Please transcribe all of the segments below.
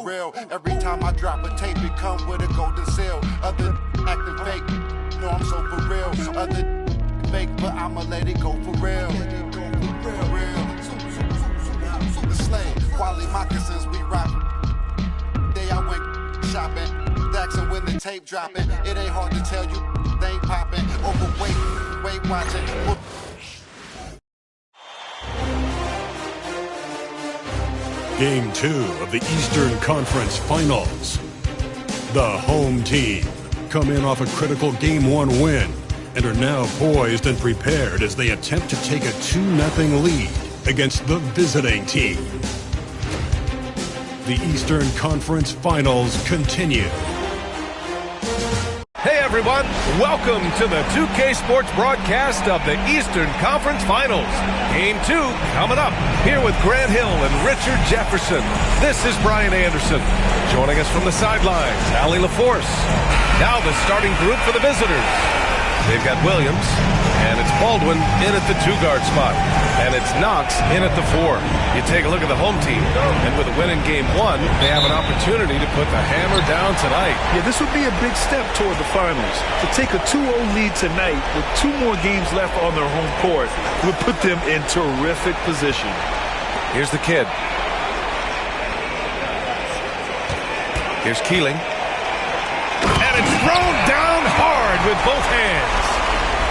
real. Every time I drop a tape, it come with a golden seal. Other acting fake, no, I'm so for real. Other fake, but I'ma let it go for real. The slave, quality moccasins, we rock. Day I went shopping, Daxon when the tape dropping. It ain't hard to tell you, they ain't popping. Overweight, weight watching. Game 2 of the Eastern Conference Finals. The home team come in off a critical Game 1 win and are now poised and prepared as they attempt to take a 2-0 lead against the visiting team. The Eastern Conference Finals continue. Hey everyone, welcome to the 2K Sports broadcast of the Eastern Conference Finals. Game 2 coming up, here with Grant Hill and Richard Jefferson. This is Brian Anderson. Joining us from the sidelines, Allie LaForce. Now the starting group for the visitors. They've got Williams, and it's Baldwin in at the 2-guard spot. And it's Knox in at the 4. You take a look at the home team, and with a win in Game 1, they have an opportunity to put the hammer down tonight. Yeah, this would be a big step toward the finals. To take a 2-0 lead tonight with 2 more games left on their home court would put them in terrific position. Here's the kid. Here's Keeling. And it's thrown down hard with both hands.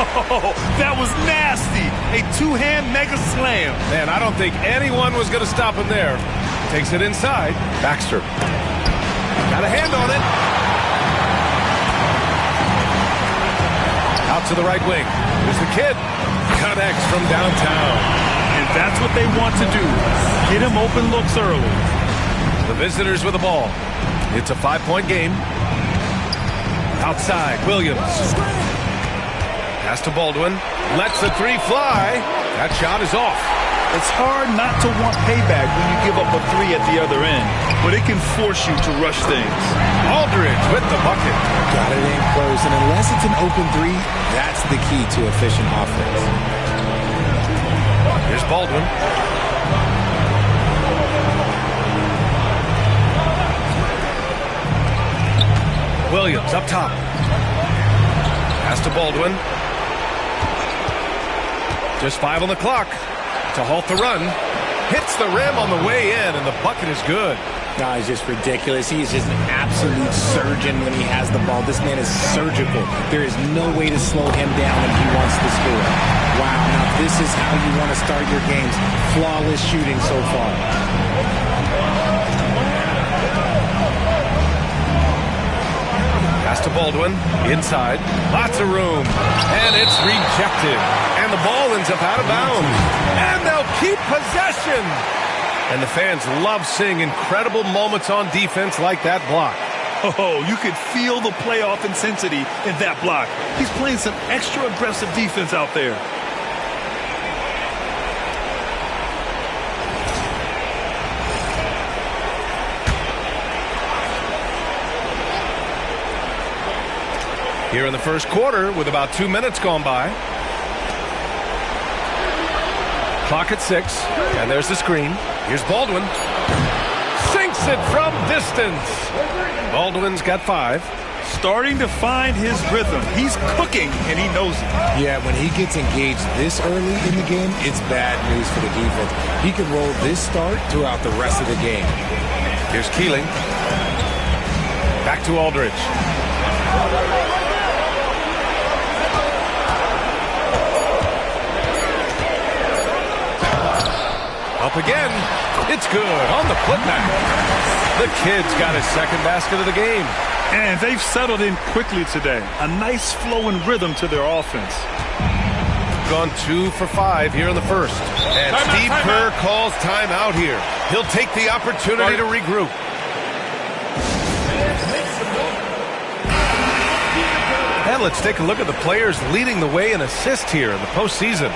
Oh, that was nasty. A 2-hand mega slam. Man, I don't think anyone was going to stop him there. Takes it inside. Baxter. Got a hand on it. Out to the right wing. Here's the kid. Connects from downtown. And that's what they want to do. Get him open looks early. The visitors with the ball. It's a 5-point game. Outside, Williams. Pass to Baldwin. Lets the 3 fly. That shot is off. It's hard not to want payback when you give up a 3 at the other end, but it can force you to rush things. Aldridge with the bucket. Got it in close, and unless it's an open 3, that's the key to efficient offense. Here's Baldwin. Williams up top. Pass to Baldwin. Just 5 on the clock to halt the run. Hits the rim on the way in, and the bucket is good. No, he's just ridiculous. He is just an absolute surgeon when he has the ball. This man is surgical. There is no way to slow him down if he wants to score. Wow, now this is how you want to start your games. Flawless shooting so far. Pass to Baldwin, inside, lots of room, and it's rejected. And the ball ends up out of bounds. And they'll keep possession. And the fans love seeing incredible moments on defense like that block. Oh, you could feel the playoff intensity in that block. He's playing some extra aggressive defense out there. Here in the first quarter with about 2 minutes gone by. Clock at 6, and there's the screen. Here's Baldwin. Sinks it from distance. Baldwin's got 5. Starting to find his rhythm. He's cooking, and he knows it. Yeah, when he gets engaged this early in the game, it's bad news for the defense. He can roll this start throughout the rest of the game. Here's Keeling. Back to Aldridge. Up again. It's good on the putback. The kid's got his second basket of the game. And they've settled in quickly today. A nice flow and rhythm to their offense. Gone 2 for 5 here in the first. And Steve Kerr calls timeout here. He'll take the opportunity to regroup. And let's take a look at the players leading the way in assists here in the postseason.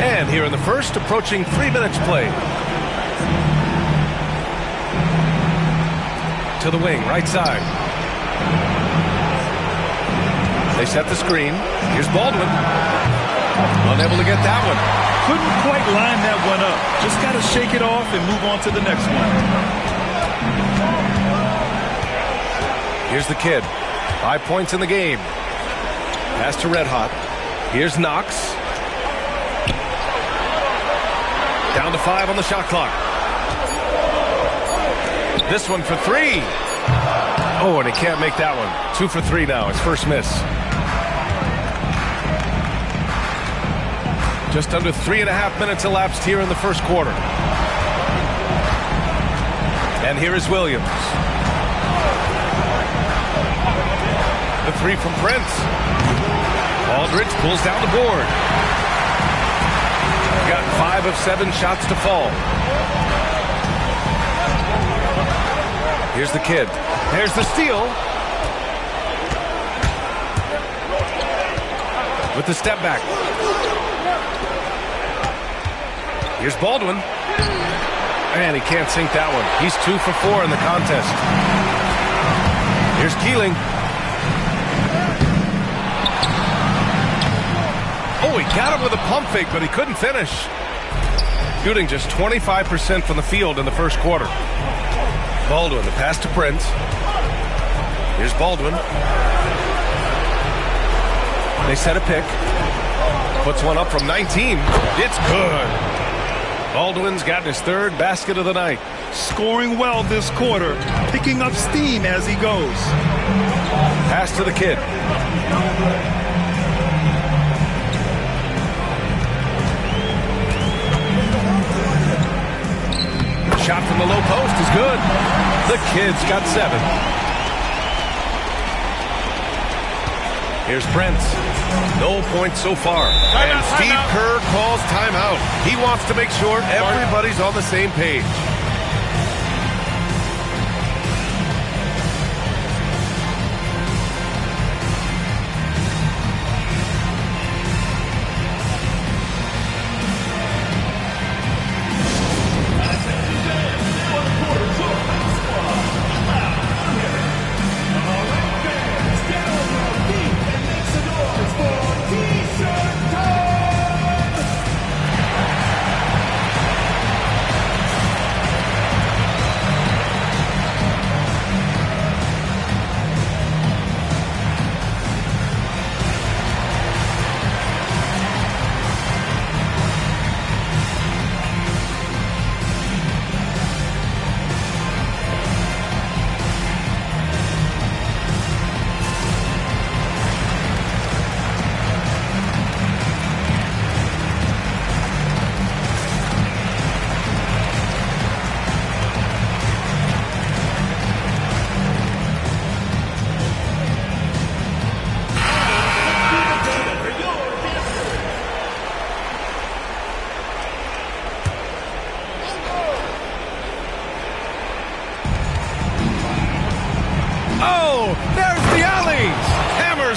And here in the first, approaching 3 minutes played. To the wing, right side. They set the screen. Here's Baldwin. Unable to get that one. Couldn't quite line that one up. Just got to shake it off and move on to the next one. Here's the kid. 5 points in the game. Pass to Red Hot. Here's Knox. Down to 5 on the shot clock. This one for 3. Oh, and he can't make that one. 2 for 3 now. His first miss. Just under 3.5 minutes elapsed here in the first quarter. And here is Williams. The 3 from Prince. Aldridge pulls down the board. Got 5 of 7 shots to fall. Here's the kid. There's the steal. With the step back. Here's Baldwin. And he can't sink that one. He's 2 for 4 in the contest. Here's Keeling. Oh, he got him with a pump fake, but he couldn't finish. Shooting just 25% from the field in the first quarter. Baldwin, the pass to Prince. Here's Baldwin. They set a pick. Puts one up from 19. It's good. Baldwin's got his 3rd basket of the night. Scoring well this quarter. Picking up steam as he goes. Pass to the kid. Shot from the low post is good. The kid's got 7. Here's Prince. No points so far. And Steve Kerr calls timeout. He wants to make sure everybody's on the same page.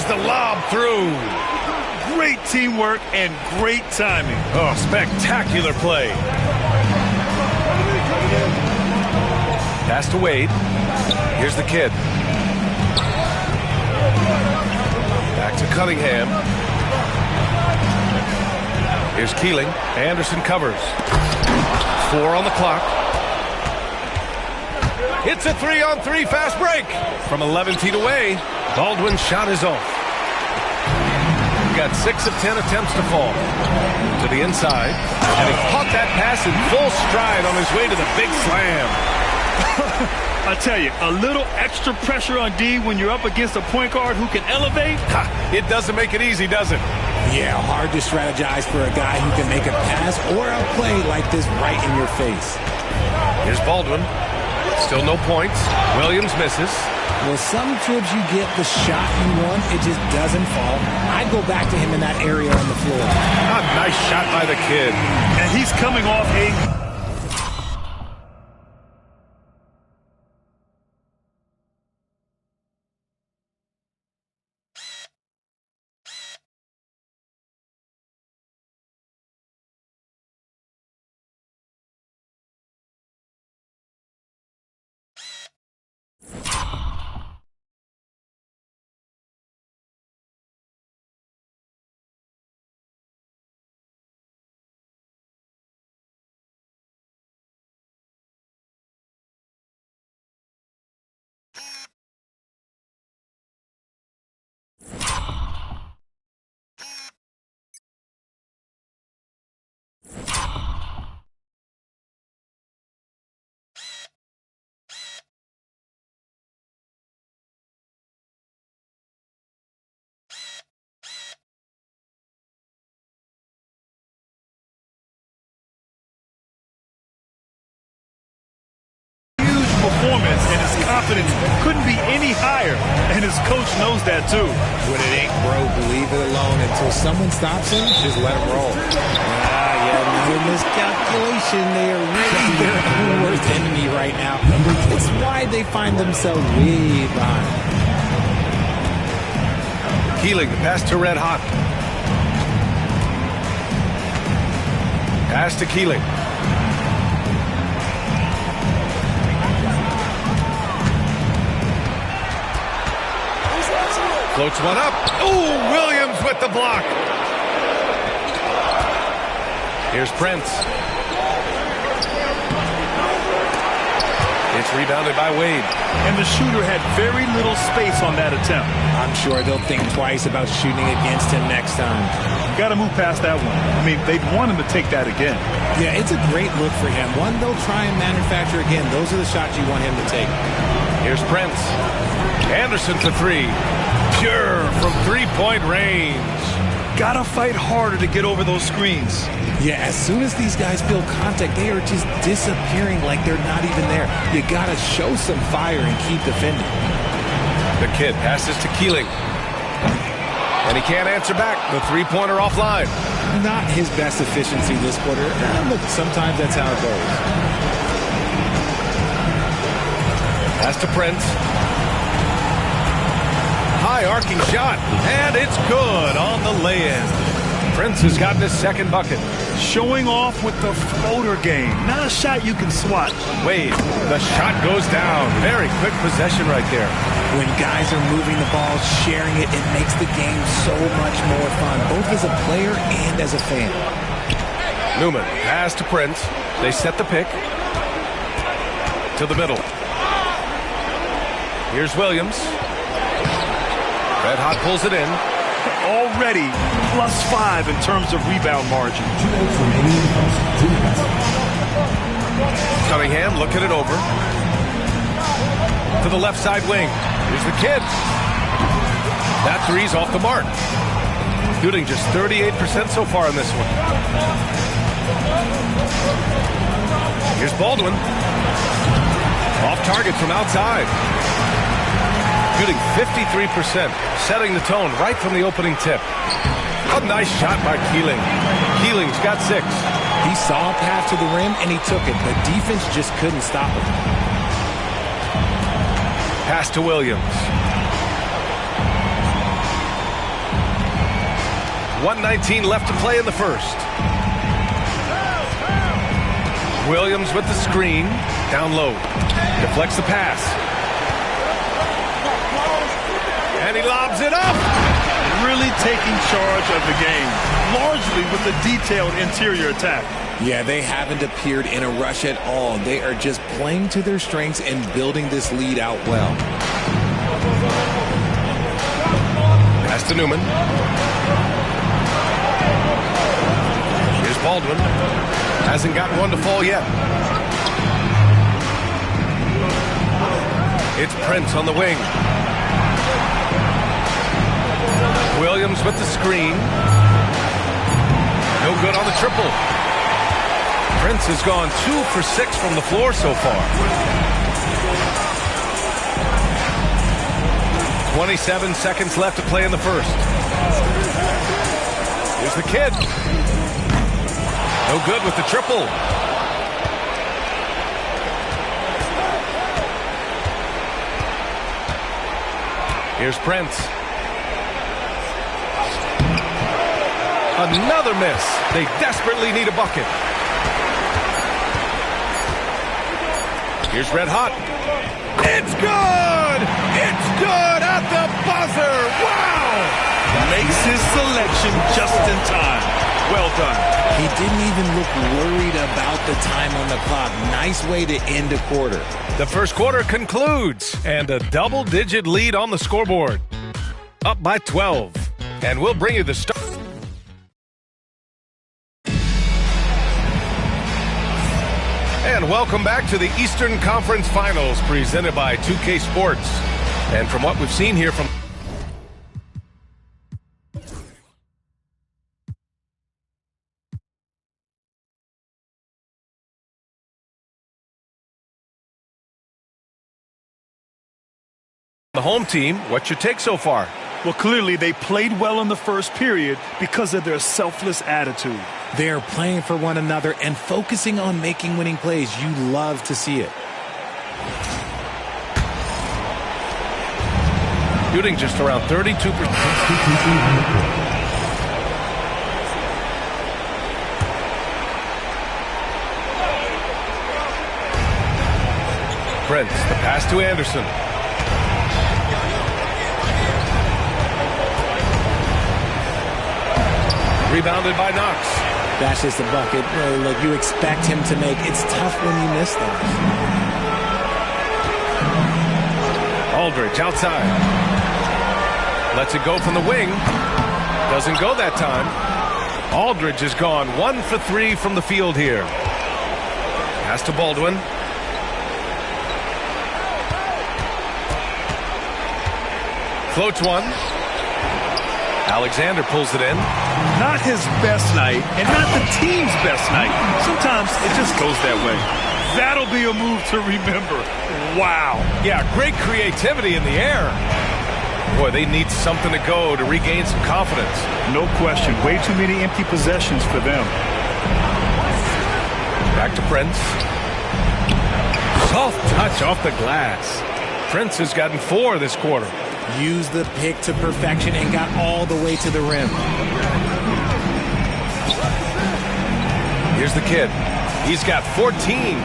The lob through. Great teamwork and great timing. Oh, spectacular play. Pass to Wade. Here's the kid. Back to Cunningham. Here's Keeling. Anderson covers. 4 on the clock. It's a 3-on-3 fast break. From 11 feet away, Baldwin's shot is off. He got 6 of 10 attempts to fall. To the inside. And he caught that pass in full stride on his way to the big slam. I tell you, a little extra pressure on D when you're up against a point guard who can elevate. It doesn't make it easy, does it? Yeah, hard to strategize for a guy who can make a pass or a play like this right in your face. Here's Baldwin. Still no points. Williams misses. Well, some trips you get the shot you want, it just doesn't fall. I'd go back to him in that area on the floor. A nice shot by the kid. And he's coming off a performance, and his confidence couldn't be any higher, and his coach knows that too. When it ain't broke, leave it alone. Until someone stops him, just let him roll. Another miscalculation. They are really their own worst enemy right now. It's why they find themselves way behind. Keeling, pass to Red Hot. Pass to Keeling. Floats one up. Oh, Williams with the block. Here's Prince. It's rebounded by Wade. And the shooter had very little space on that attempt. I'm sure they'll think twice about shooting against him next time. Got to move past that one. I mean, they'd want him to take that again. Yeah, it's a great look for him. One they'll try and manufacture again. Those are the shots you want him to take. Here's Prince. Anderson for three. Pure from three-point range. Gotta fight harder to get over those screens. Yeah, as soon as these guys feel contact, they are just disappearing like they're not even there. You gotta show some fire and keep defending. The kid passes to Keeling. And he can't answer back. The three-pointer offline. Not his best efficiency this quarter. Look, sometimes that's how it goes. Pass to Prince. High arcing shot, and it's good on the lay-in. Prince has gotten his second bucket. Showing off with the floater game. Not a shot you can swat. Wade, the shot goes down. Very quick possession right there. When guys are moving the ball, sharing it, it makes the game so much more fun, both as a player and as a fan. Newman, pass to Prince. They set the pick. To the middle. Here's Williams. Red Hot pulls it in. Already +5 in terms of rebound margin. Cunningham looking it over. To the left side wing. Here's the kid. That three's off the mark. Shooting just 38% so far in this one. Here's Baldwin. Off target from outside. Shooting 53%, setting the tone right from the opening tip. A nice shot by Keeling. Keeling's got 6. He saw a path to the rim, and he took it. The defense just couldn't stop him. Pass to Williams. 1:19 left to play in the first. Williams with the screen. Down low. Deflects the pass. And he lobs it up. Really taking charge of the game, largely with the detailed interior attack. Yeah, they haven't appeared in a rush at all. They are just playing to their strengths and building this lead out well. Pass to Newman. Here's Baldwin. Hasn't gotten one to fall yet. It's Prince on the wing. Williams with the screen. No good on the triple. Prince has gone 2 for 6 from the floor so far. 27 seconds left to play in the first. Here's the kid. No good with the triple. Here's Prince. Another miss. They desperately need a bucket. Here's Red Hot. It's good! It's good at the buzzer! Wow! Makes his selection just in time. Well done. He didn't even look worried about the time on the clock. Nice way to end a quarter. The first quarter concludes, and a double-digit lead on the scoreboard. Up by 12. And we'll bring you the start. And welcome back to the Eastern Conference Finals presented by 2K Sports. And from what we've seen here from home team. What's your take so far? Well, clearly they played well in the first period because of their selfless attitude. They're playing for one another and focusing on making winning plays. You love to see it. Shooting just around 32%. Prince, the pass to Anderson. Rebounded by Knox. That's just a bucket. Look, you expect him to make. It's tough when you miss those. Aldridge outside. Lets it go from the wing. Doesn't go that time. Aldridge has gone 1 for 3 from the field here. Pass to Baldwin. Floats one. Alexander pulls it in. Not his best night, and not the team's best night. Sometimes it just goes that way. That'll be a move to remember. Wow. Yeah, great creativity in the air. Boy, they need something to go to regain some confidence. No question. Way too many empty possessions for them. Back to Prince. Soft touch off the glass. Prince has gotten 4 this quarter. Used the pick to perfection and got all the way to the rim. Here's the kid. He's got 14.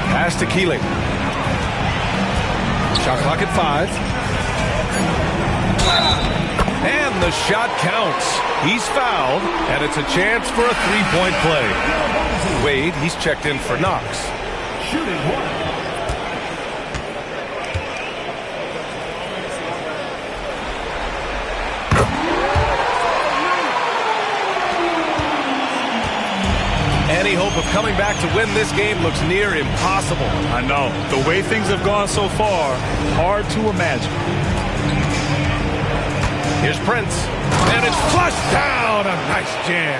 Pass to Keeling. Shot clock at 5. And the shot counts. He's fouled, and it's a chance for a 3-point play. Wade, he's checked in for Knox. Shooting 1. Any hope of coming back to win this game looks near impossible. I know. The way things have gone so far, hard to imagine. Here's Prince. And it's flushed down. A nice jam.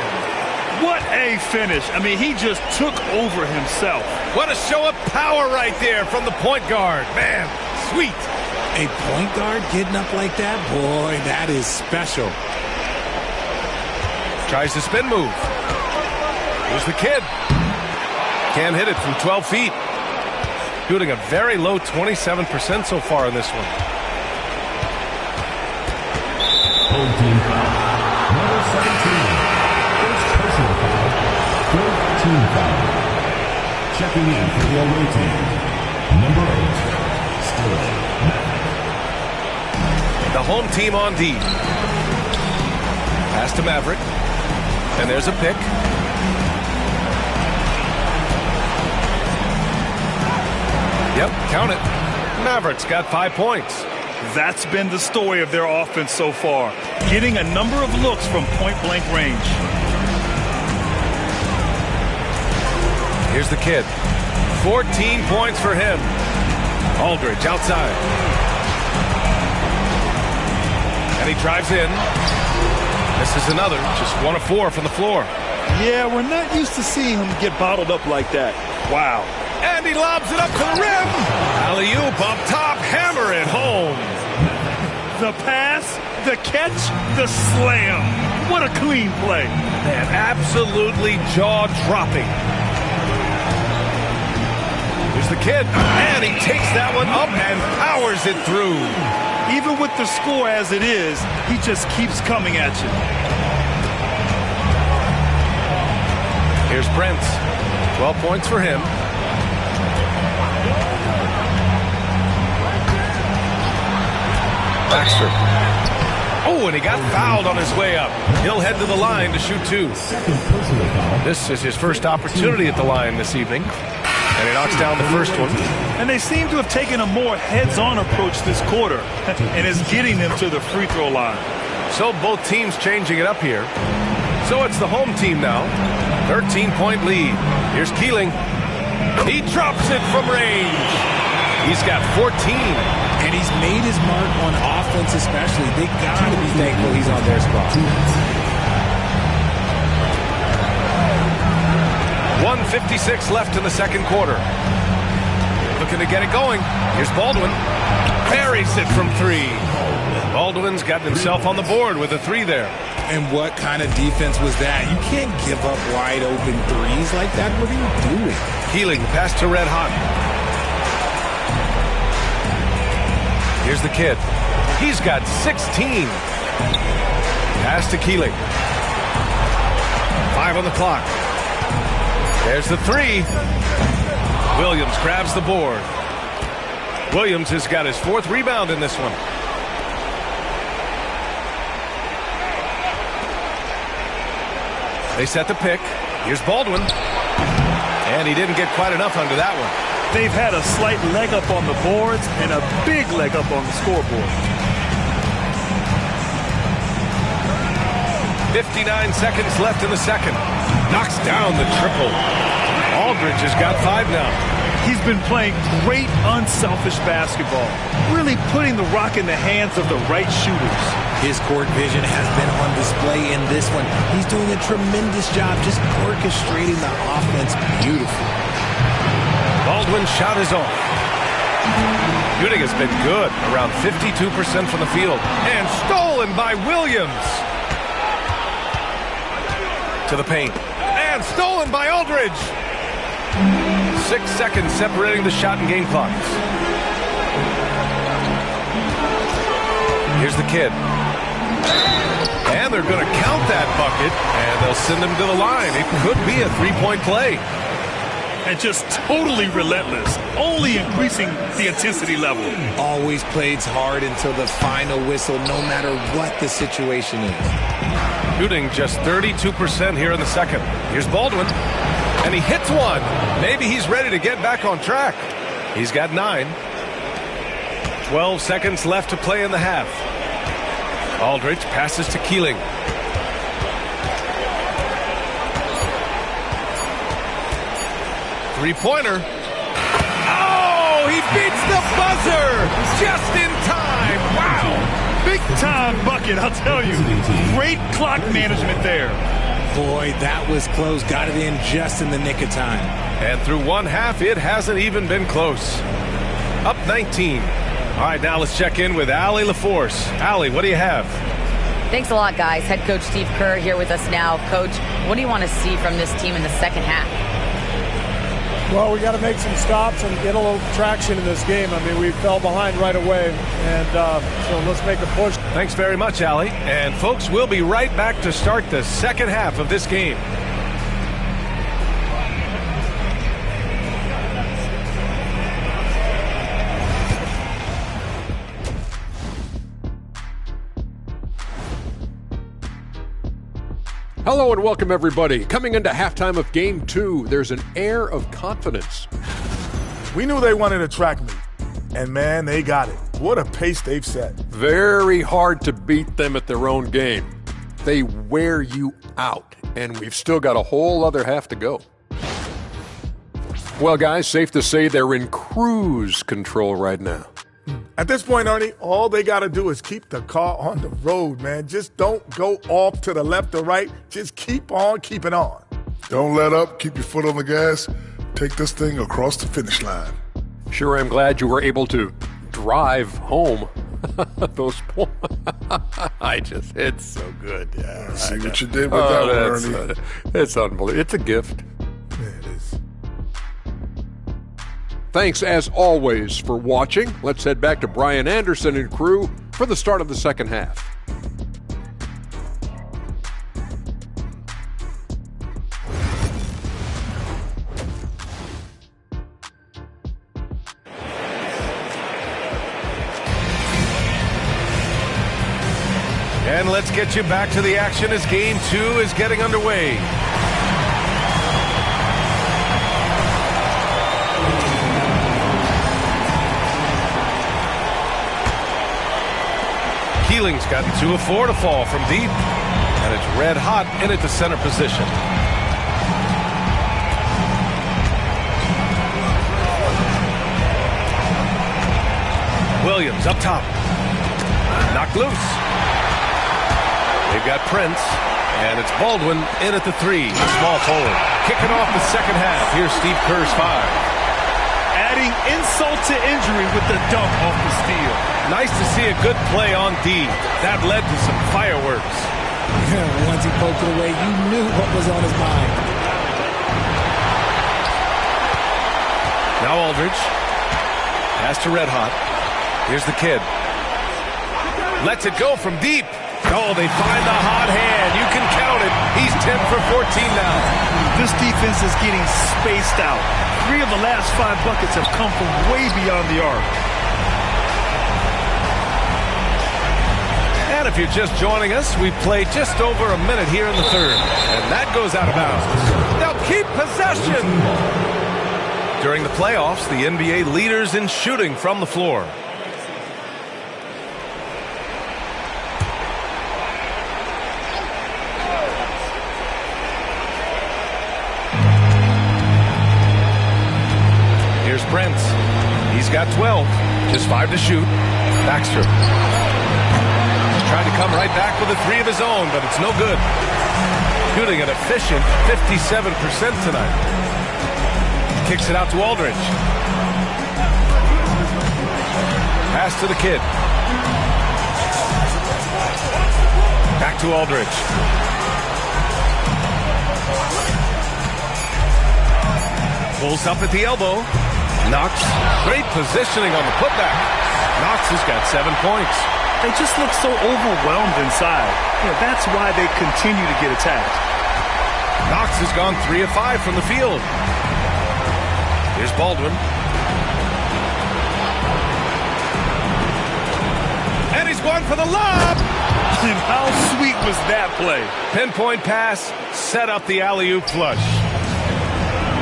What a finish. I mean, he just took over himself. What a show of power right there from the point guard. Man, sweet. A point guard getting up like that? Boy, that is special. Tries the spin move. Here's the kid. Can't hit it from 12 feet. Shooting a very low 27% so far in this one. Home team foul. Number 17. First personal foul. Third team foul. Checking in for the away team. Number 8. Still Maverick. The home team on D. Pass to Maverick. And there's a pick. Yep, count it. Maverick's got 5 points. That's been the story of their offense so far. Getting a number of looks from point-blank range. Here's the kid. 14 points for him. Aldridge outside. And he drives in. This is another. Just 1 of 4 from the floor. Yeah, we're not used to seeing him get bottled up like that. Wow. And he lobs it up to the rim. Alley-oop up top. Hammer it home. The pass, the catch, the slam. What a clean play. Man, absolutely jaw-dropping. Here's the kid. And he takes that one up and powers it through. Even with the score as it is, he just keeps coming at you. Here's Prince. 12 points for him. Baxter. Oh, and he got fouled on his way up. He'll head to the line to shoot 2. This is his first opportunity at the line this evening. And he knocks down the first one. And they seem to have taken a more heads-on approach this quarter. And is getting them to the free throw line. So both teams changing it up here. So it's the home team now. 13-point lead. Here's Keeling. He drops it from range. He's got 14. And he's made his mark on offense especially. They got to be thankful he's on their spot. 1:56 left in the second quarter. Looking to get it going. Here's Baldwin. Buries it from 3. Baldwin's gotten himself on the board with a 3 there. And what kind of defense was that? You can't give up wide open threes like that. What are you doing? Keeling pass to Red Hot. Here's the kid. He's got 16. Pass to Keeling. 5 on the clock. There's the 3. Williams grabs the board. Williams has got his 4th rebound in this one. They set the pick. Here's Baldwin. And he didn't get quite enough under that one. They've had a slight leg up on the boards and a big leg up on the scoreboard. 59 seconds left in the second. Knocks down the triple. Aldridge has got 5 now. He's been playing great, unselfish basketball, really putting the rock in the hands of the right shooters. His court vision has been on display in this one. He's doing a tremendous job just orchestrating the offense beautifully. Baldwin's shot is off. Shooting has been good, around 52% from the field. And stolen by Williams. To the paint. And stolen by Aldridge. 6 seconds separating the shot and game clocks. Here's the kid. And they're going to count that bucket, and they'll send him to the line. It could be a 3-point play. And just totally relentless, only increasing the intensity level. Always plays hard until the final whistle, no matter what the situation is. Shooting just 32% here in the second. Here's Baldwin. And he hits one. Maybe he's ready to get back on track. He's got 9. 12 seconds left to play in the half. Aldridge passes to Keeling. Three-pointer. Oh, he beats the buzzer just in time. Wow. Big-time bucket, I'll tell you. Great clock management there. Boy, that was close. Got it in just in the nick of time. And through one half, it hasn't even been close. Up 19. All right, now let's check in with Allie LaForce. Allie, what do you have? Thanks a lot, guys. Head coach Steve Kerr here with us now. Coach, what do you want to see from this team in the second half? Well, we got to make some stops and get a little traction in this game. I mean, we fell behind right away, and so let's make a push. Thanks very much, Allie. And folks, we'll be right back to start the second half of this game. Hello and welcome, everybody. Coming into halftime of Game 2, there's an air of confidence. We knew they wanted a track meet, and man, they got it. What a pace they've set. Very hard to beat them at their own game. They wear you out, and we've still got a whole other half to go. Well, guys, safe to say they're in cruise control right now. At this point, Ernie, all they got to do is keep the car on the road, man. Just don't go off to the left or right. Just keep on keeping on. Don't let up. Keep your foot on the gas. Take this thing across the finish line. Sure, I'm glad you were able to drive home. Those points. It's so good. Yeah, see what you did with that one, Ernie. It's unbelievable. It's a gift. Yeah, it is. Thanks, as always, for watching. Let's head back to Brian Anderson and crew for the start of the second half. And let's get you back to the action as Game 2 is getting underway. Keeling's gotten 2 of 4 to fall from deep. And it's red hot in at the center position. Williams up top. Knocked loose. They've got Prince. And it's Baldwin in at the 3. Small forward. Kicking off the second half. Here's Steve Kerr's 5. Adding insult to injury with the dunk off the steal. Nice to see a good play on D. That led to some fireworks. Once he poked it away, you knew what was on his mind. Now Aldridge. Pass to Red Hot. Here's the kid. Lets it go from deep. Oh, they find the hot hand. You can count it. He's 10 for 14 now. This defense is getting spaced out. 3 of the last 5 buckets have come from way beyond the arc. And if you're just joining us, we've played just over a minute here in the third. And that goes out of bounds. They'll keep possession. During the playoffs, the NBA leaders in shooting from the floor. Here's Brent. He's got 12. Just 5 to shoot. Baxter. Tried to come right back with a 3 of his own, but it's no good. Shooting an efficient 57% tonight. Kicks it out to Aldridge. Pass to the kid. Back to Aldridge. Pulls up at the elbow. Knox. Great positioning on the putback. Knox has got 7 points. They just look so overwhelmed inside. That's why they continue to get attacked. Knox has gone 3 of 5 from the field. Here's Baldwin. And he's going for the lob. And how sweet was that play? Pinpoint pass, set up the alley-oop flush.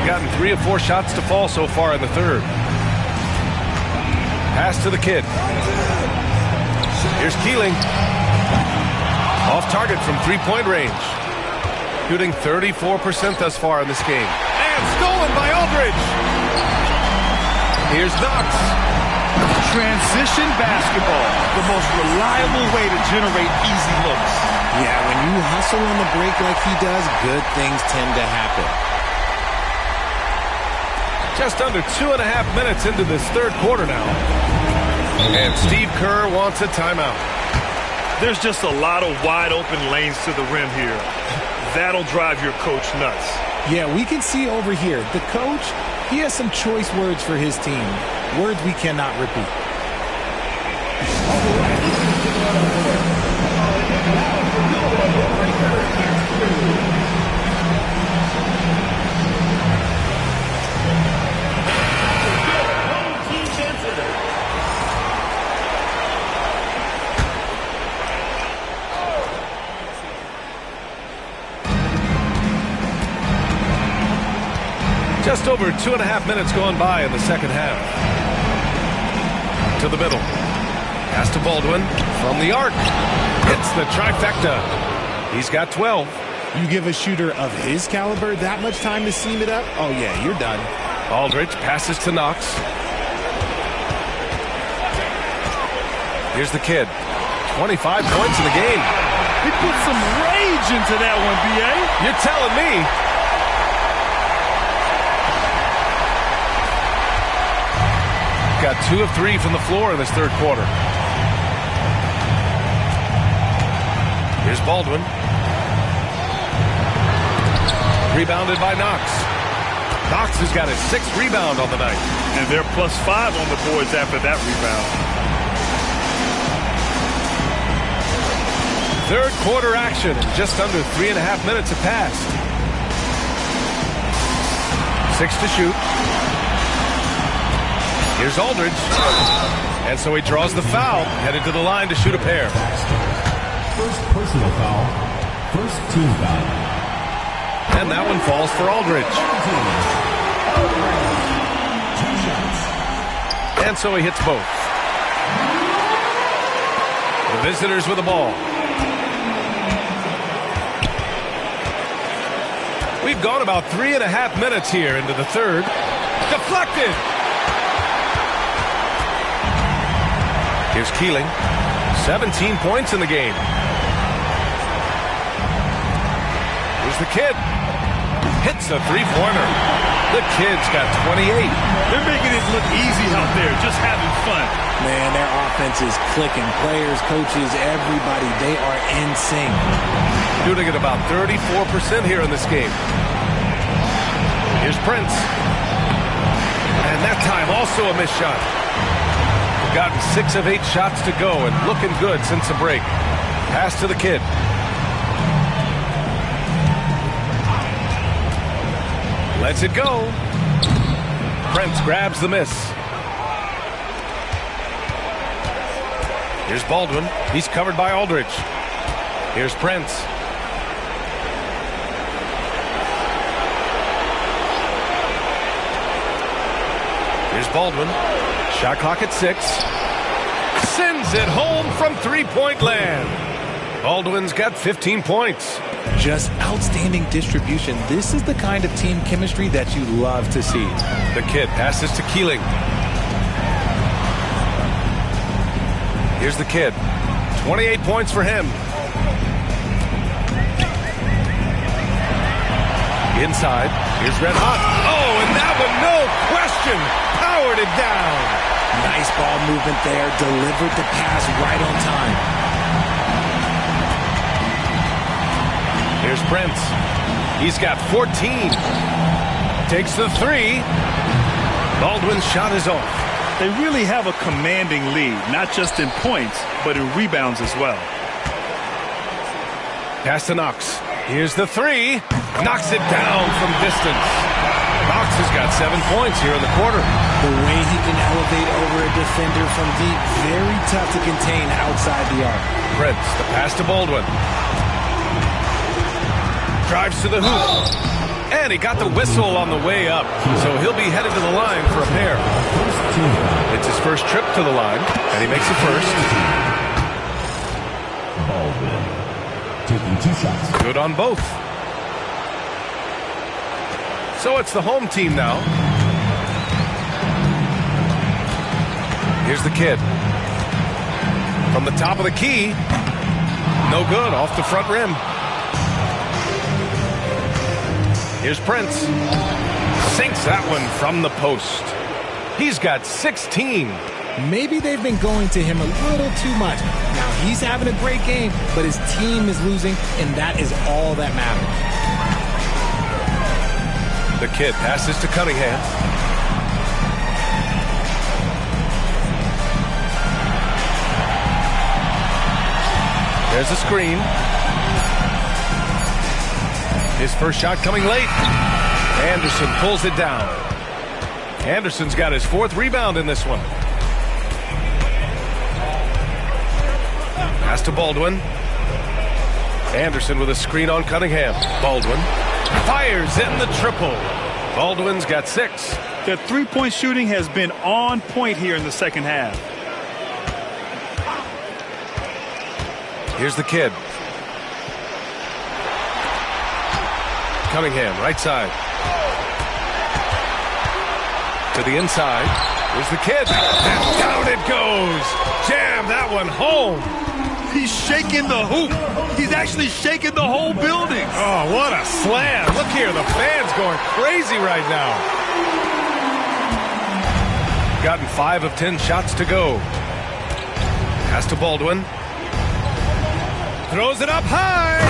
Gotten 3 of 4 shots to fall so far in the third. Pass to the kid. Here's Keeling. Off target from 3-point range. Shooting 34% thus far in this game. And stolen by Aldridge. Here's Knox. Transition basketball. The most reliable way to generate easy looks. Yeah, when you hustle on the break like he does, good things tend to happen. Just under 2.5 minutes into this third quarter now. And Steve Kerr wants a timeout. There's just a lot of wide open lanes to the rim here. That'll drive your coach nuts. Yeah, we can see over here. The coach, he has some choice words for his team. Words we cannot repeat. Just over 2.5 minutes going by in the second half. To the middle. Pass to Baldwin from the arc. Hits the trifecta. He's got 12. You give a shooter of his caliber that much time to seam it up? Oh, yeah, you're done. Aldridge passes to Knox. Here's the kid. 25 points in the game. He put some rage into that one, B.A. You're telling me. Got 2 of 3 from the floor in this third quarter. Here's Baldwin. Rebounded by Knox. Knox has got his 6th rebound on the night. And they're +5 on the boards after that rebound. Third quarter action. Just under 3.5 minutes have passed. 6 to shoot. Here's Aldridge. And so he draws the foul. Headed to the line to shoot a pair. First personal foul. First team foul. And that one falls for Aldridge. And so he hits both. The visitors with the ball. We've gone about 3.5 minutes here into the third. Deflected. Here's Keeling. 17 points in the game. Here's the kid. Hits a three-pointer. The kid's got 28. They're making it look easy out there, just having fun. Man, their offense is clicking. Players, coaches, everybody, they are in sync. Shooting at about 34% here in this game. Here's Prince. And that time also a missed shot. Gotten 6 of 8 shots to go and looking good since the break. Pass to the kid. Lets it go. Prince grabs the miss. Here's Baldwin. He's covered by Aldridge. Here's Prince. Here's Baldwin. Shot clock at 6. Sends it home from three-point land. Baldwin's got 15 points. Just outstanding distribution. This is the kind of team chemistry that you love to see. The kid passes to Keeling. Here's the kid. 28 points for him. Inside. Here's Red Hot. Oh, and that one, no question, powered it down. Nice ball movement there. Delivered the pass right on time. Here's Prince. He's got 14. Takes the 3. Baldwin's shot is off. They really have a commanding lead, not just in points, but in rebounds as well. Pass to Knox. Here's the 3. Knocks it down from distance. Knox has got 7 points here in the quarter. The way he can elevate over a defender from deep, very tough to contain outside the arc. Prince, the pass to Baldwin. Drives to the hoop. And he got the whistle on the way up. So he'll be headed to the line for a pair. It's his first trip to the line, and he makes it first. Baldwin taking 2 shots. Good on both. So it's the home team now. Here's the kid. From the top of the key. No good, off the front rim. Here's Prince. Sinks that one from the post. He's got 16. Maybe they've been going to him a little too much. Now he's having a great game, but his team is losing, and that is all that matters. The kid passes to Cunningham. There's a screen. His first shot coming late. Anderson pulls it down. Anderson's got his 4th rebound in this one. Pass to Baldwin. Anderson with a screen on Cunningham. Baldwin fires in the triple. Baldwin's got 6. Their three-point shooting has been on point here in the second half. Here's the kid. Cunningham, right side. To the inside. Here's the kid. And down it goes. Jam that one home. He's shaking the hoop. He's actually shaking the whole building. Oh, what a slam. Look here, the fans going crazy right now. Gotten 5 of 10 shots to go. Pass to Baldwin. Throws it up high.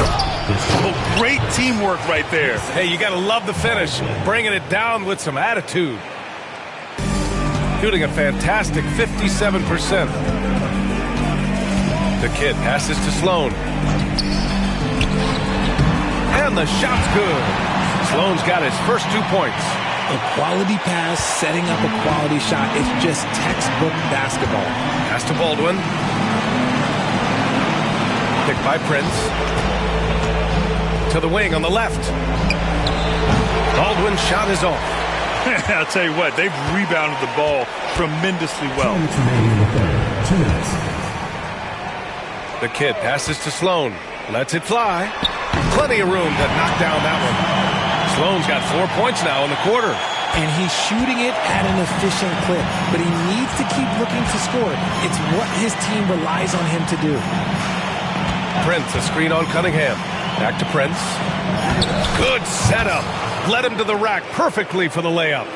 Oh, great teamwork right there. Hey, you got to love the finish. Bringing it down with some attitude. Shooting a fantastic 57%. The kid passes to Sloan. And the shot's good. Sloan's got his first 2 points. A quality pass, setting up a quality shot. It's just textbook basketball. Pass to Baldwin. Picked by Prince. To the wing on the left. Baldwin's shot is off. I'll tell you what, they've rebounded the ball tremendously well. 2 minutes remaining in the third. 2 minutes. The kid passes to Sloan. Lets it fly. Plenty of room to knock down that one. Sloan's got 4 points now in the quarter. And he's shooting it at an efficient clip, but he needs to keep looking to score. It's what his team relies on him to do. Prince, a screen on Cunningham. Back to Prince. Good setup. Led him to the rack perfectly for the layup.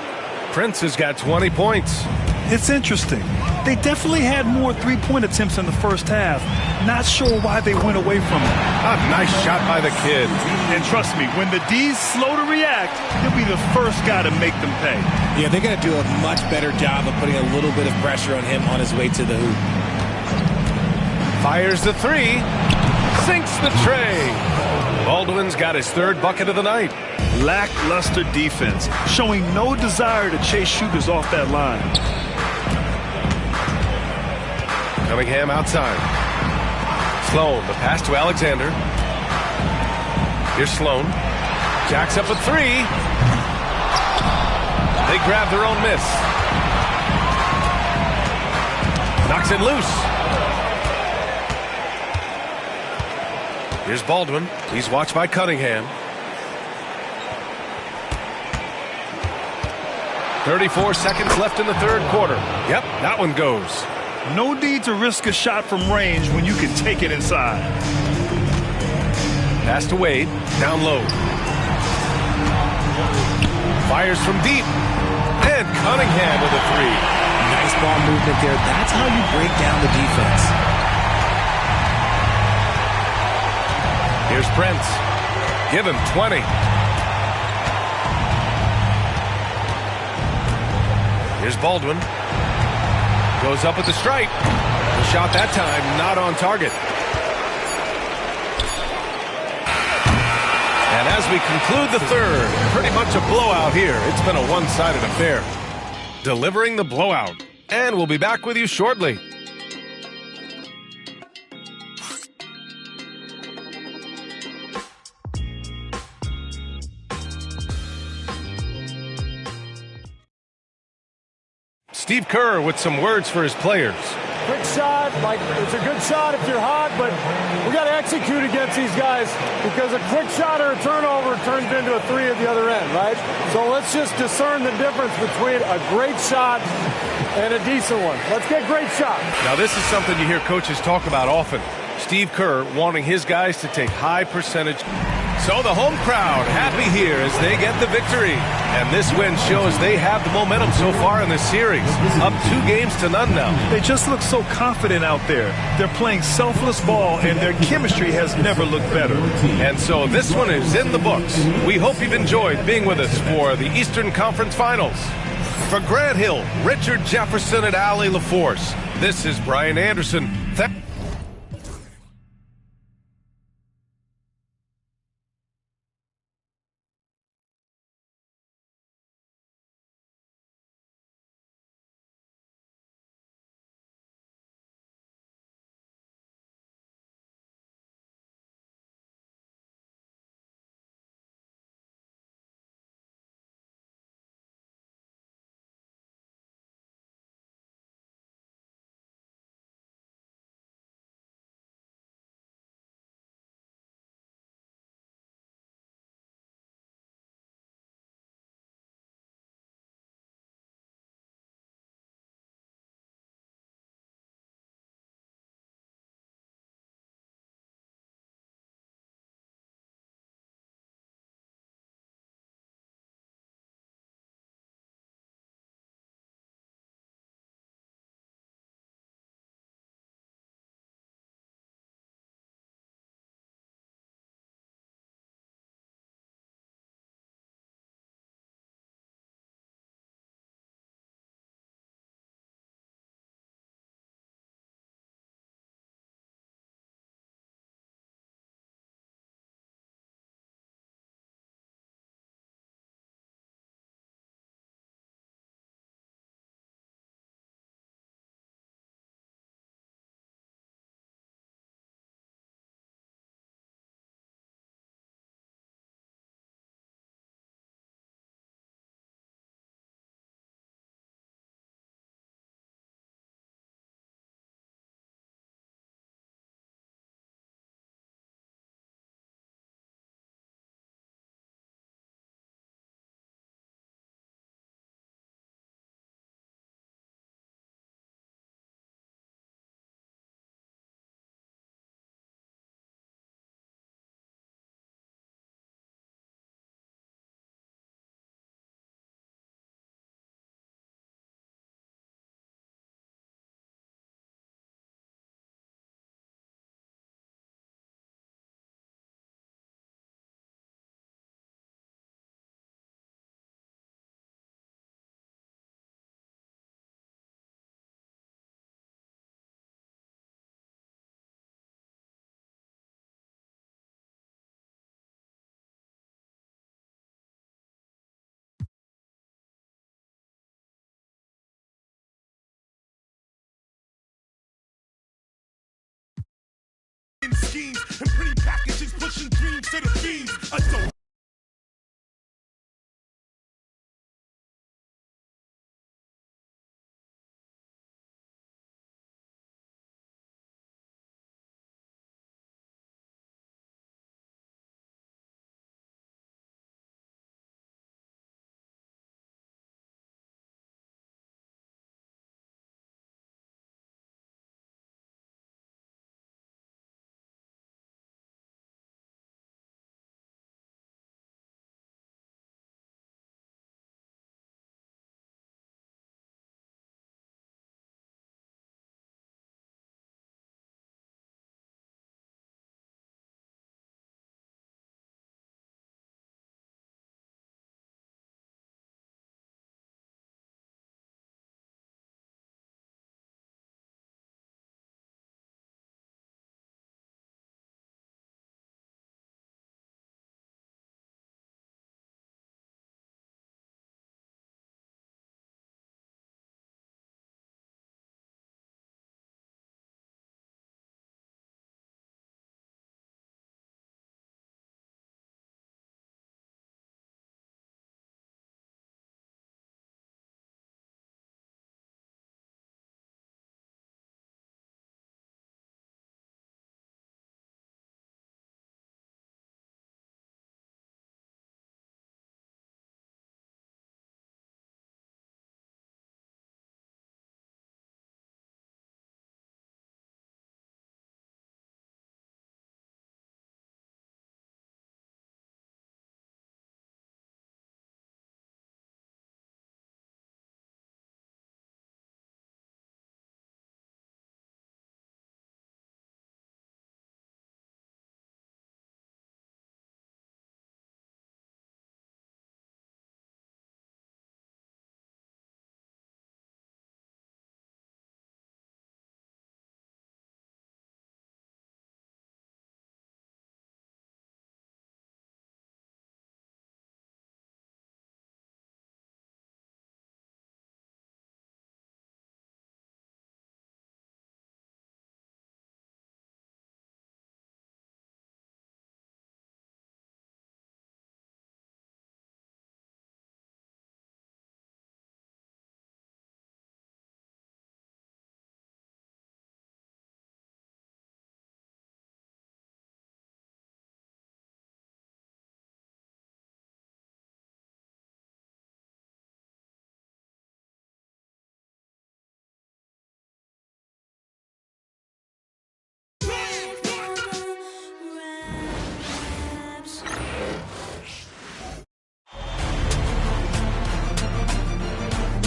Prince has got 20 points. It's interesting. They definitely had more three-point attempts in the first half. Not sure why they went away from it. A nice shot by the kid. And trust me, when the D's slow to react, he'll be the first guy to make them pay. Yeah, they're going to do a much better job of putting a little bit of pressure on him on his way to the hoop. Fires the three. Sinks the tray. Baldwin's got his third bucket of the night. Lackluster defense, showing no desire to chase shooters off that line. Cunningham outside. Sloan, the pass to Alexander. Here's Sloan. Jacks up a three. They grab their own miss. Knocks it loose. Here's Baldwin. He's watched by Cunningham. 34 seconds left in the third quarter. Yep, that one goes. No need to risk a shot from range when you can take it inside. Pass to Wade. Down low. Fires from deep. And Cunningham with a three. Nice ball movement there. That's how you break down the defense. Here's Prince. Give him 20. Here's Baldwin. Goes up with the stripe. The shot that time not on target. And as we conclude the third, pretty much a blowout here. It's been a one-sided affair. Delivering the blowout. And we'll be back with you shortly. Steve Kerr with some words for his players. Quick shot, like it's a good shot if you're hot, but we got to execute against these guys because a quick shot or a turnover turns into a three at the other end, right? So let's just discern the difference between a great shot and a decent one. Let's get great shot. Now this is something you hear coaches talk about often. Steve Kerr wanting his guys to take high percentage. So the home crowd happy here as they get the victory. And this win shows they have the momentum so far in this series. Up 2-0 now. They just look so confident out there. They're playing selfless ball, and their chemistry has never looked better. And so this one is in the books. We hope you've enjoyed being with us for the Eastern Conference Finals. For Grant Hill, Richard Jefferson, and Allie LaForce, this is Brian Anderson. schemes and pretty packages pushing dreams to the fiends. Adult.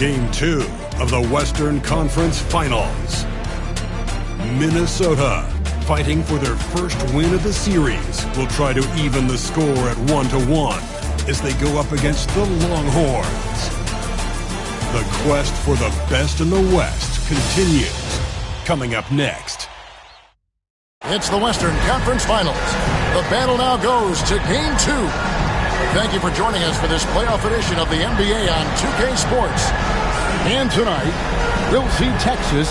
Game 2 of the Western Conference Finals. Minnesota, fighting for their first win of the series, will try to even the score at 1-1 as they go up against the Longhorns. The quest for the best in the West continues. Coming up next. It's the Western Conference Finals. The battle now goes to Game 2. Thank you for joining us for this playoff edition of the NBA on 2K Sports. And tonight, we'll see Texas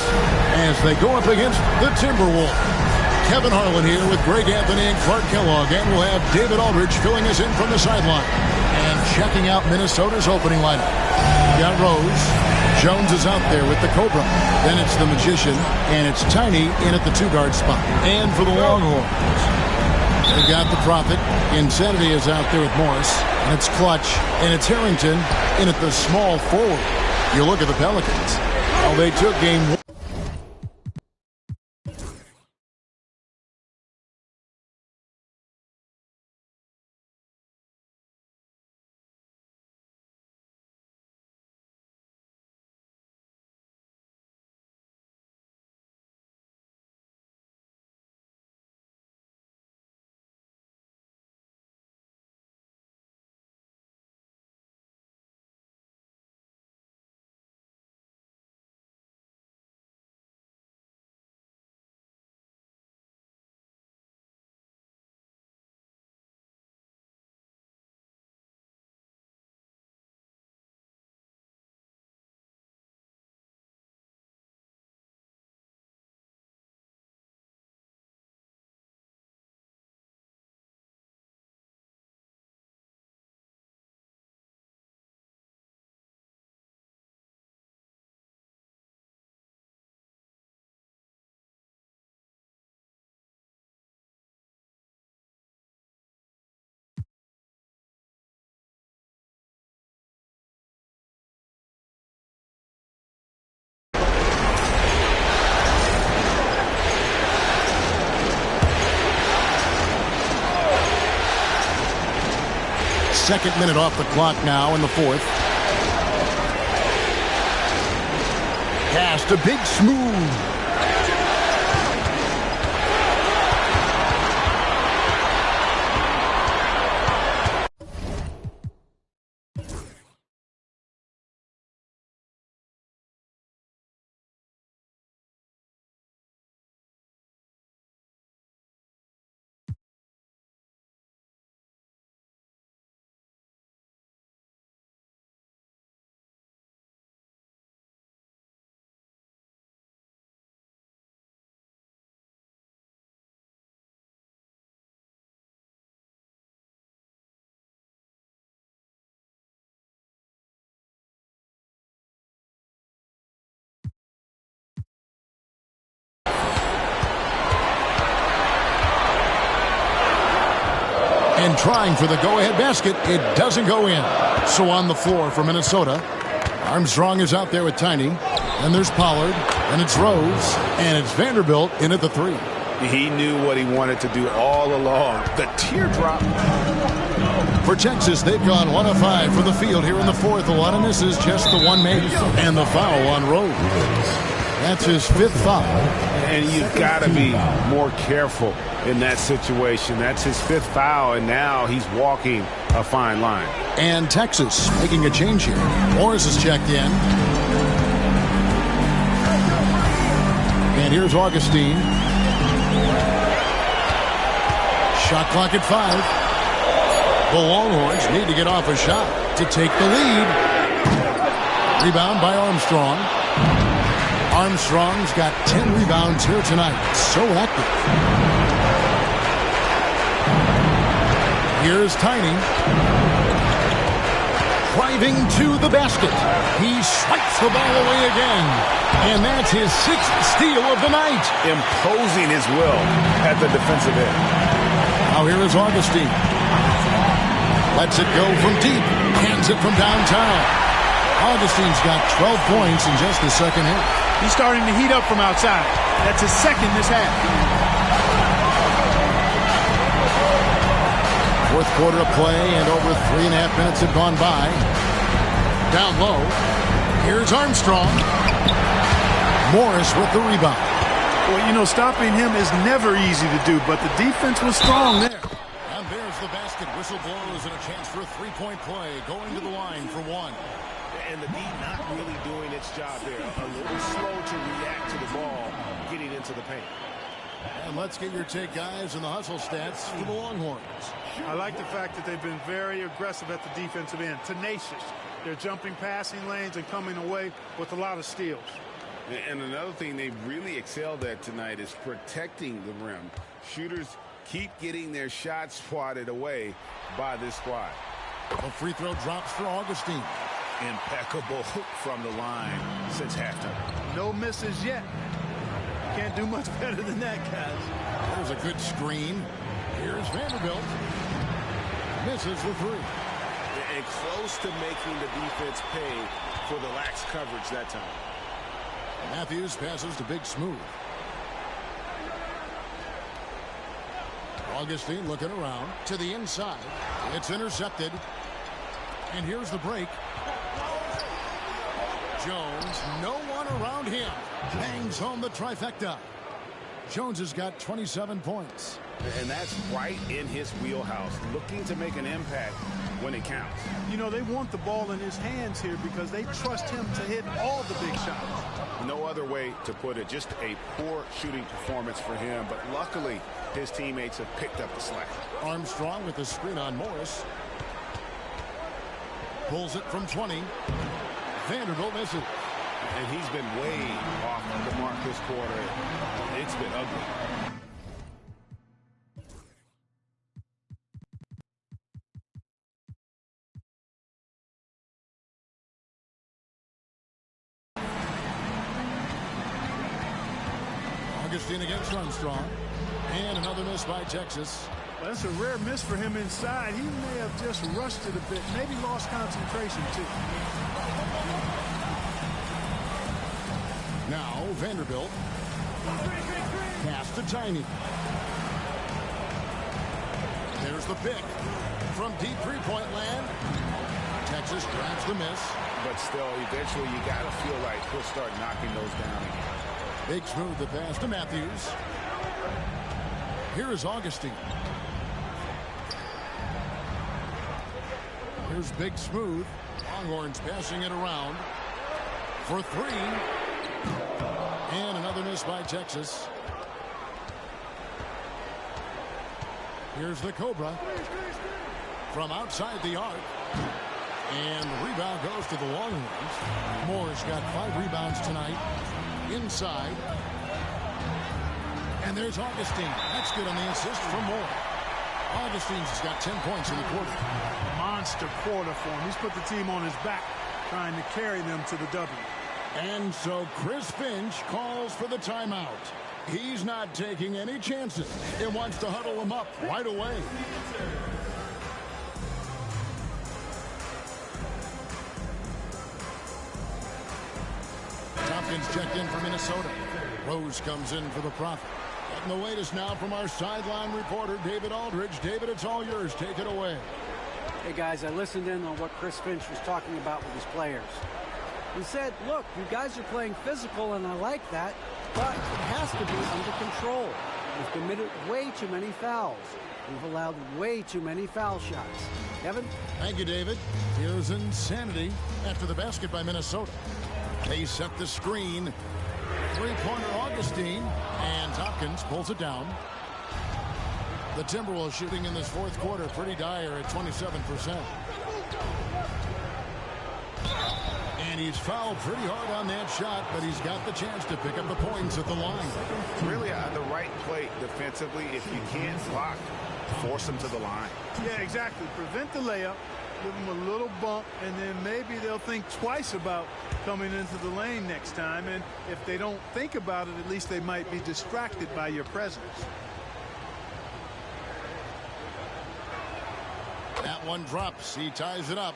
as they go up against the Timberwolves. Kevin Harlan here with Greg Anthony and Clark Kellogg, and we'll have David Aldridge filling us in from the sideline. And checking out Minnesota's opening lineup. You got Rose. Jones is out there with the Cobra. Then it's the Magician, and it's Tiny in at the two-guard spot. And for the Longhorns, they got the Prophet. Insanity is out there with Morris. And it's Clutch. And it's Harrington in at the small forward. You look at the Pelicans. Well, they took game 1. Second minute off the clock now in the fourth. Pass to Big Smooth. And trying for the go-ahead basket, it doesn't go in. So on the floor for Minnesota, Armstrong is out there with Tiny. And there's Pollard, and it's Rose, and it's Vanderbilt in at the three. He knew what he wanted to do all along. The teardrop. For Texas, they've gone 1 of 5 for the field here in the fourth. A lot of misses, just the one made. And the foul on Rose. That's his 5th foul. And you've got to be more careful in that situation. That's his 5th foul, and now he's walking a fine line. And Texas making a change here. Morris is checked in. And here's Augustine. Shot clock at 5. The Longhorns need to get off a shot to take the lead. Rebound by Armstrong. Armstrong's got 10 rebounds here tonight. So active. Here's Tiny. Driving to the basket. He swipes the ball away again. And that's his 6th steal of the night. Imposing his will at the defensive end. Now here is Augustine. Lets it go from deep. Hands it from downtown. Augustine's got 12 points in just the second half. He's starting to heat up from outside. That's his 2nd this half. Fourth quarter of play, and over 3.5 minutes have gone by. Down low. Here's Armstrong. Morris with the rebound. Well, you know, stopping him is never easy to do, but the defense was strong there. And there's the basket. Whistle blows and a chance for a three-point play. Going to the line for one. And the D not really doing its job there. A little slow to react to the ball getting into the paint. And let's get your take, guys, on the hustle stats for the Longhorns. I like the fact that they've been very aggressive at the defensive end. Tenacious. They're jumping passing lanes and coming away with a lot of steals. And another thing they've really excelled at tonight is protecting the rim. Shooters keep getting their shots swatted away by this squad. A free throw drops for Augustine. Impeccable from the line since halftime. No misses yet. Can't do much better than that, guys. There's a good screen. Here's Vanderbilt. Misses the three. And close to making the defense pay for the lax coverage that time. Matthews passes to Big Smooth. Augustine looking around to the inside. It's intercepted. And here's the break. Jones, no one around him. Bangs home the trifecta. Jones has got 27 points. And that's right in his wheelhouse, looking to make an impact when it counts. You know, they want the ball in his hands here because they trust him to hit all the big shots. No other way to put it. Just a poor shooting performance for him, but luckily his teammates have picked up the slack. Armstrong with the screen on Morris. Pulls it from 20. Vanderbilt misses. And he's been way off the mark this quarter. It's been ugly. Augustine against Armstrong. And another miss by Texas. Well, that's a rare miss for him inside. He may have just rushed it a bit. Maybe lost concentration, too. Now Vanderbilt. Pass to Tiny. There's the pick from deep three-point land. Texas grabs the miss. But still, eventually you got to feel like he'll start knocking those down again. Big Smooth the pass to Matthews. Here is Augustine. Here's Big Smooth. Longhorns passing it around for three. And another miss by Texas. Here's the Cobra from outside the arc. And the rebound goes to the Longhorns. Moore's got 5 rebounds tonight. Inside. And there's Augustine. That's good on the assist from Moore. Augustine's got 10 points in the quarter. Monster quarter for him. He's put the team on his back, trying to carry them to the W. And so Chris Finch calls for the timeout. He's not taking any chances. He wants to huddle them up right away. Tompkins checked in for Minnesota. Rose comes in for the Prophet. Getting the latest now from our sideline reporter, David Aldridge. David, it's all yours. Take it away. Hey, guys, I listened in on what Chris Finch was talking about with his players. He said, look, you guys are playing physical, and I like that, but it has to be under control. We've committed way too many fouls. We've allowed way too many foul shots. Kevin? Thank you, David. Here's Insanity after the basket by Minnesota. They set the screen. Three-pointer Augustine, and Tompkins pulls it down. The Timberwolves shooting in this fourth quarter pretty dire at 27%. And he's fouled pretty hard on that shot, but he's got the chance to pick up the points at the line. Really the right play defensively. If you can't block, force him to the line. Yeah, exactly. Prevent the layup, give them a little bump, and then maybe they'll think twice about coming into the lane next time. And if they don't think about it, at least they might be distracted by your presence. That one drops. He ties it up.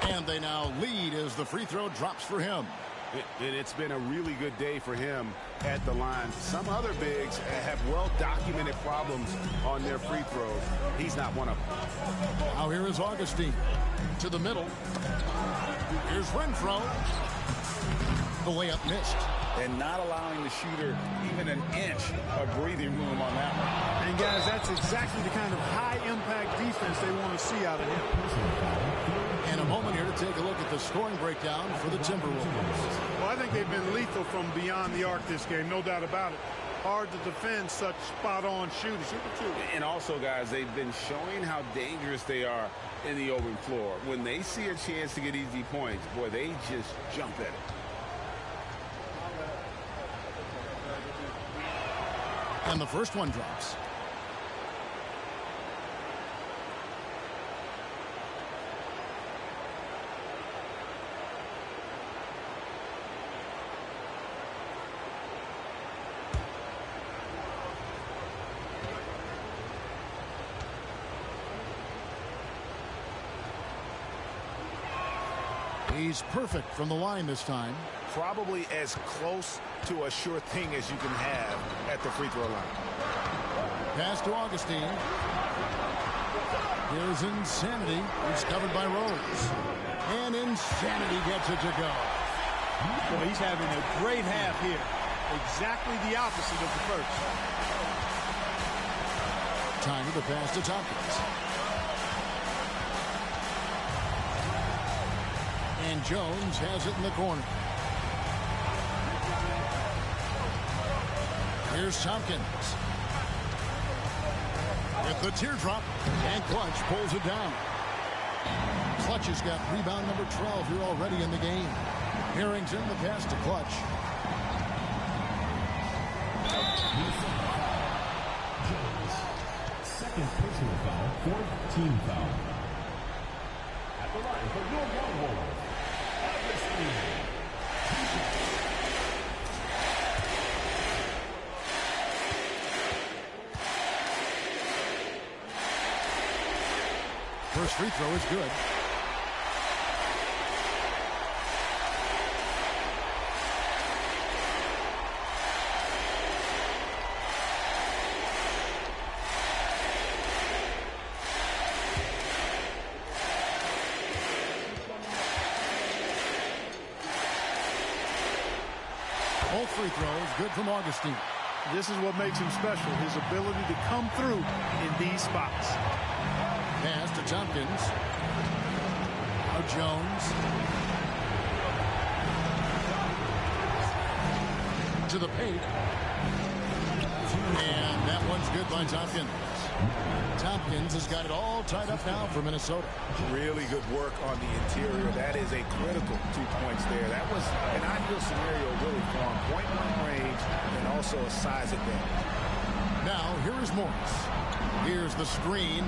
And they now lead as the free throw drops for him. It's been a really good day for him at the line. Some other bigs have well-documented problems on their free throws. He's not one of them. Now here is Augustine to the middle. Here's Renfro. The layup missed. And not allowing the shooter even an inch of breathing room on that one. And guys, that's exactly the kind of high-impact defense they want to see out of him. And a moment here to take a look at the scoring breakdown for the Timberwolves. Well, I think they've been lethal from beyond the arc this game, no doubt about it. Hard to defend such spot-on shooting. And also, guys, they've been showing how dangerous they are in the open floor. When they see a chance to get easy points, boy, they just jump at it. And the first one drops. He's perfect from the line this time. Probably as close to a sure thing as you can have at the free throw line. Pass to Augustine. Here's Insanity. He's covered by Rose. And Insanity gets it to go. Boy, he's having a great half here. Exactly the opposite of the first. Time to pass to Tompkins. And Jones has it in the corner. Here's Tompkins. With the teardrop, and Clutch pulls it down. Clutch has got rebound number 12 here already in the game. Harrington, the pass to Clutch. Second personal foul, fourth team foul. At the line for your one-hole. First free throw is good. Both free throws good from Augustine. This is what makes him special, his ability to come through in these spots. Pass to Tompkins. Now Jones. To the paint. And that one's good by Tompkins. Tompkins has got it all tied up now for Minnesota. Really good work on the interior. That is a critical 2 points there. That was an ideal scenario really for him. Point-blank range and also a size advantage. Now, here is Morris. Here's the screen.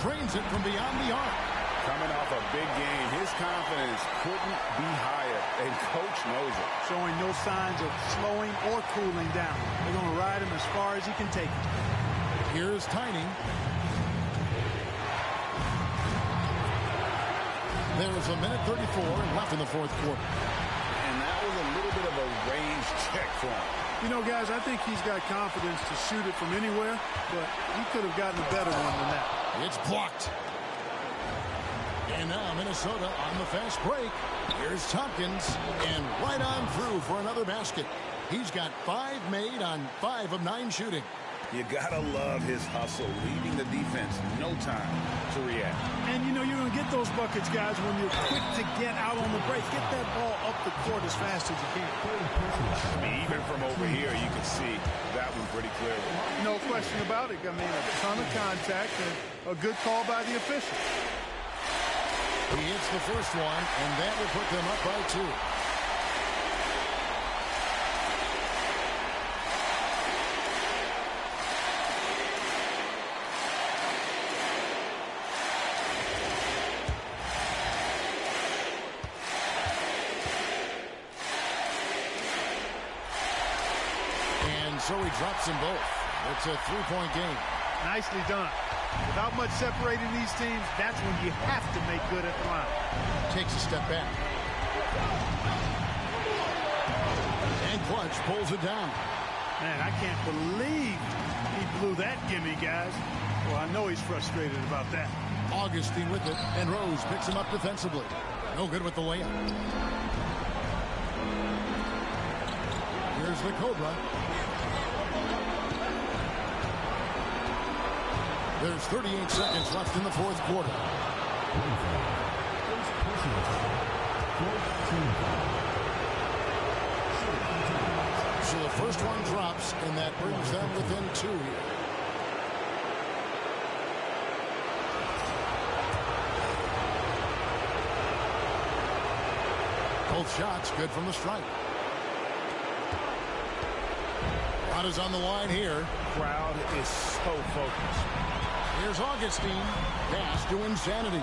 Trains it from beyond the arc. Coming off a big game, his confidence couldn't be higher, and coach knows it. Showing no signs of slowing or cooling down. They're going to ride him as far as he can take him. Here's Tiny. There's a minute 34 left in the fourth quarter. And that was a little bit of a range check for him. You know, guys, I think he's got confidence to shoot it from anywhere, but he could have gotten a better one than that. It's blocked. And now Minnesota on the fast break. Here's Tompkins, and right on through for another basket. He's got 5 made on 5 of 9 shooting. You gotta love his hustle, leaving the defense no time to react. And you know you're gonna get those buckets, guys, when you're quick to get out on the break. Get that ball up the court as fast as you can. Even from over here, you can see that one pretty clearly. No question about it. I mean, a ton of contact and a good call by the official. He hits the first one, and that will put them up by 2. So he drops them both. It's a 3-point game. Nicely done. Without much separating these teams, that's when you have to make good at the line. Takes a step back. And Clutch pulls it down. Man, I can't believe he blew that gimme, guys. Well, I know he's frustrated about that. Augustine with it, and Rose picks him up defensively. No good with the layup. Here's the Cobra. There's 38 seconds left in the fourth quarter. So the first one drops, and that brings them within 2 here. Both shots good from the stripe. Rod is on the line here. Crowd is so focused. Here's Augustine. Pass to Insanity.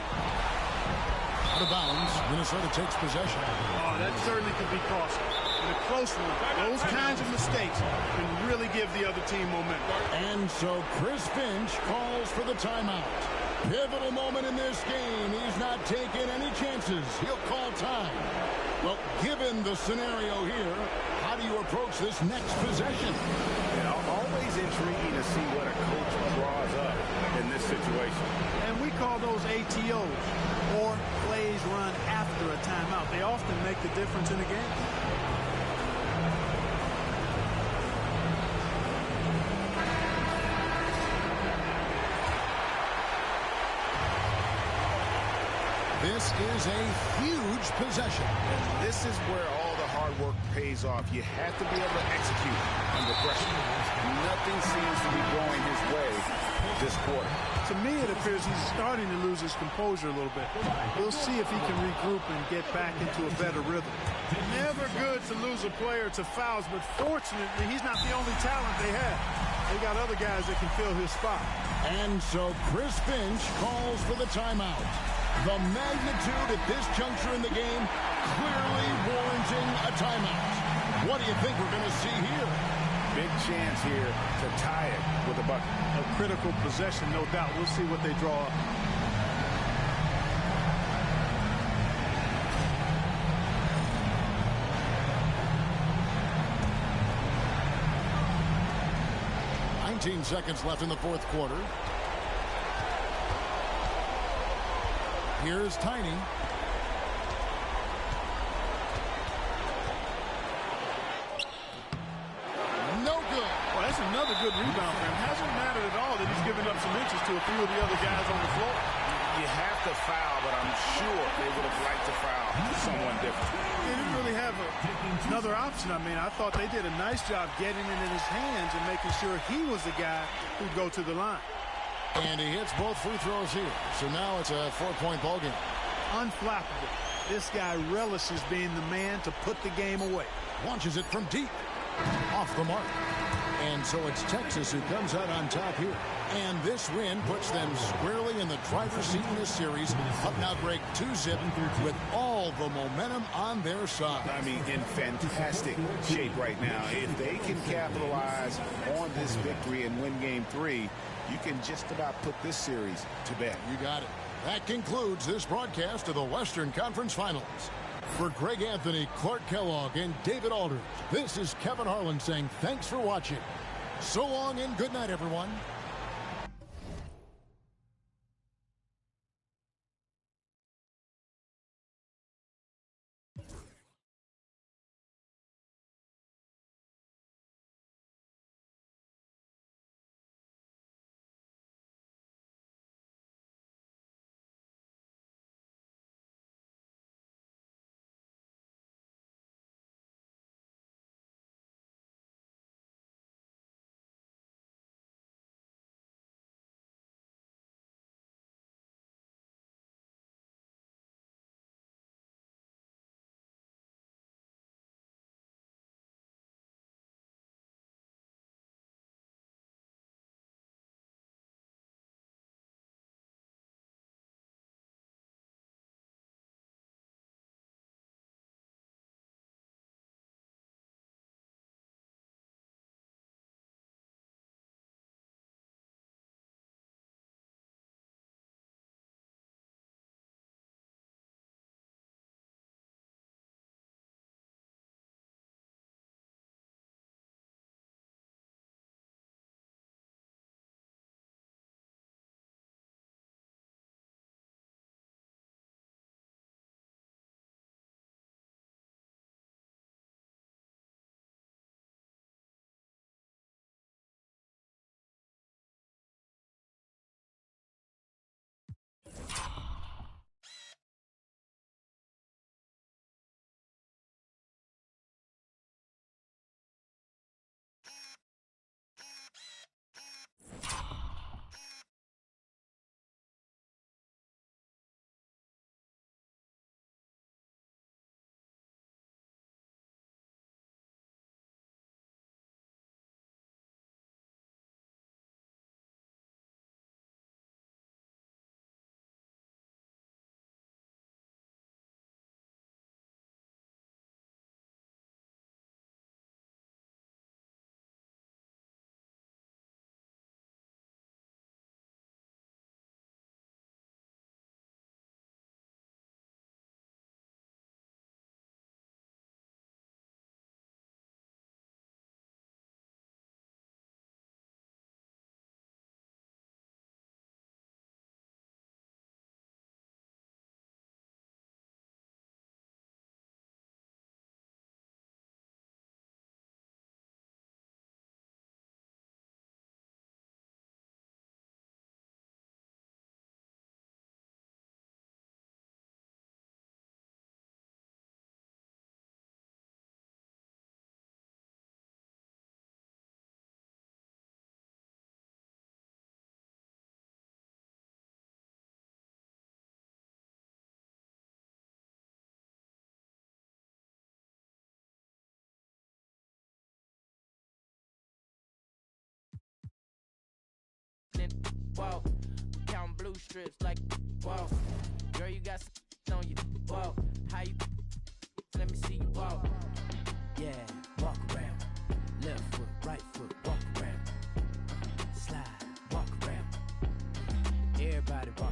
Out of bounds. Minnesota takes possession. Oh, that certainly could be costly. In a close one, those kinds of mistakes can really give the other team momentum. And so Chris Finch calls for the timeout. Pivotal moment in this game. He's not taking any chances. He'll call time. Well, given the scenario here, how do you approach this next possession? Always intriguing to see what a coach draws up in this situation. And we call those ATOs, or plays run after a timeout. They often make the difference in a game. This is a huge possession. And this is where all the hard work pays off. You have to be able to execute under pressure. Nothing seems to be going his way this quarter. To me, it appears he's starting to lose his composure a little bit. We'll see if he can regroup and get back into a better rhythm. Never good to lose a player to fouls, but fortunately, he's not the only talent they have. They got other guys that can fill his spot. And so Chris Finch calls for the timeout. The magnitude at this juncture in the game clearly warranting a timeout. What do you think we're going to see here? Big chance here to tie it with a bucket. A critical possession, no doubt. We'll see what they draw up. Seconds left in the fourth quarter. Here's Tiny. No good. Well, that's another good rebound for him. Hasn't mattered at all that he's given up some inches to a few of the other guys on the floor. You have to foul, but I'm sure they would have liked to foul someone different. They didn't really have another option. I mean, I thought they did a nice job getting it in his hands and making sure he was the guy who'd go to the line. And he hits both free throws here. So now it's a 4-point ball game. Unflappable. This guy relishes being the man to put the game away. Launches it from deep. Off the mark. And so it's Texas who comes out on top here. And this win puts them squarely in the driver's seat in this series. Up now, Greg, 2-zip with all the momentum on their side. I mean, in fantastic shape right now. If they can capitalize on this victory and win game 3, you can just about put this series to bed. You got it. That concludes this broadcast of the Western Conference Finals. For Greg Anthony, Clark Kellogg, and David Aldridge, this is Kevin Harlan saying thanks for watching. So long and good night, everyone. Whoa, counting blue strips like, whoa, girl, you got some on you, whoa, how you let me see you walk. Yeah, walk around. Left foot, right foot, walk around. Slide, walk around. Everybody walk.